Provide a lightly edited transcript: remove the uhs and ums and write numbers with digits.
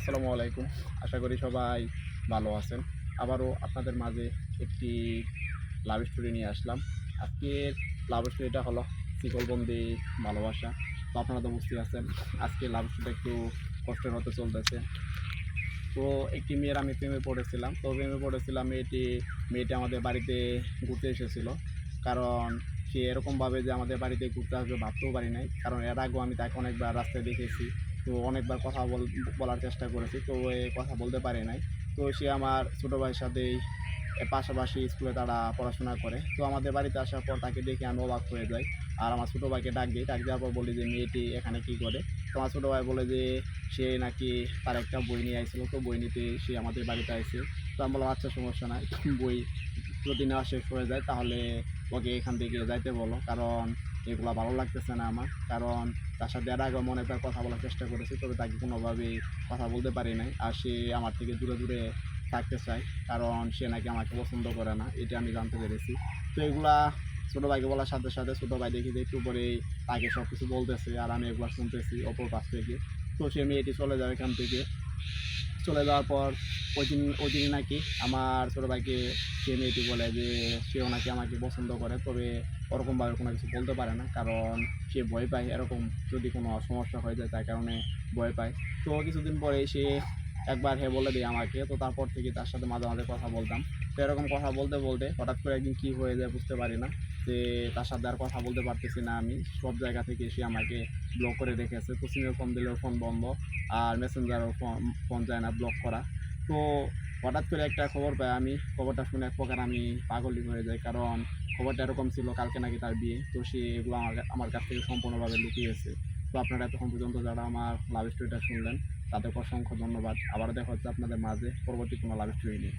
আসসালামু আলাইকুম। আশা করি সবাই ভালো আছেন। আবারও আপনাদের মাঝে একটি লাভ স্টোরি নিয়ে আসলাম। আজকের লাভ স্টোরিটা হলো শিকলবন্দি ভালোবাসা। তো আপনারা তো বুঝতেই পারছেন আজকে লাভ স্টোরিটা একটু কষ্টের মতো চলতেছে। তো একটি মেয়ের আমি প্রেমে পড়েছিলাম। তো প্রেমে পড়েছিলাম মেয়েটি আমাদের বাড়িতে ঘুরতে এসেছিল। কারণ সে এরকমভাবে যে আমাদের বাড়িতে ঘুরতে আসবে ভাবতেও পারি নাই। কারণ এর আগেও আমি তাকে অনেকবার রাস্তায় দেখেছি। তো অনেকবার কথা বলার চেষ্টা করেছি। তো কথা বলতে পারি নাই। তো সে আমার ছোটো ভাইয়ের সাথেই পাশাপাশি স্কুলে তারা পড়াশোনা করে। তো আমাদের বাড়িতে আসার পর তাকে দেখে আমি অবাক হয়ে যাই। আর আমার ছোটো ভাইকে ডাক দিই। ডাক দেওয়ার পর বলি যে, "মেয়েটি এখানে কী করে?" তো আমার ছোটো ভাই বলে যে, সে নাকি তার একটা বই নিয়ে আইছিল। তো বই নিতে সে আমাদের বাড়িতে আইছে। তো আমি বললাম, "আচ্ছা সমস্যা নাই। বই যদি নেওয়া শেষ হয়ে যায় তাহলে ওকে এখান থেকে যাইতে বলো। কারণ এগুলা ভালো লাগতেছে না আমার।" কারণ তার সাথে এর আগেও আমি অনেকবার কথা বলার চেষ্টা করেছি। তবে তাকে কোনোভাবেই কথা বলতে পারি নাই। আর সে আমার থেকে দূরে, দূরে থাকতে চায়। কারণ সে নাকি আমাকে পছন্দ করে না। এটা আমি জানতে পেরেছি। তো এগুলা ছোটো ভাইকে বলার সাথে, সাথে ছোটো ভাই দেখি যে একটু পরেই তাকে সব কিছু বলতেছে। আর আমি এগুলা শুনতেছি অপর পাশ থেকে। তো সে মেয়েটি চলে যায় এখান থেকে। চলে যাওয়ার পর ওইদিনই নাকি আমার ছোটো ভাইকে সে মেয়েটি বলে যে সেও নাকি আমাকে পছন্দ করে। তবে ওরকমভাবে কোনো কিছু বলতে পারে না। কারণ সে ভয় পায় এরকম যদি কোনো সমস্যা হয়ে যায় তার কারণে ভয় পায়। তো কিছুদিন পরেই সে একবার হ্যাঁ বলে দেয় আমাকে। তো তারপর থেকে তার সাথে মাঝে, মাঝে কথা বলতাম। তো এরকম কথা বলতে, বলতে হঠাৎ করে একদিন কী হয়ে যায় বুঝতে পারি না। যে তার সাথে আর কথা বলতে পারতেছি না আমি। সব জায়গা থেকে সে আমাকে ব্লক করে রেখেছে। তো সিমে ফোন দিলেও ফোন বন্ধ। আর মেসেঞ্জারেও ফোন যায় না, ব্লক করা। তো হঠাৎ করে একটা খবর পাই আমি। খবরটা শুনে এক প্রকার আমি পাগলই হয়ে যাই। কারণ খবরটা এরকম ছিল কালকে নাকি তার বিয়ে। তো সে এগুলো আমার কাছ থেকে সম্পূর্ণভাবে লুকিয়েছে। তো আপনারা এতক্ষণ পর্যন্ত যারা আমার লাভ স্টোরিটা শুনলেন তাদেরকে অসংখ্য ধন্যবাদ। আবারও দেখা হচ্ছে আপনাদের মাঝে পরবর্তী কোনো লাভ স্টোরি নিয়ে।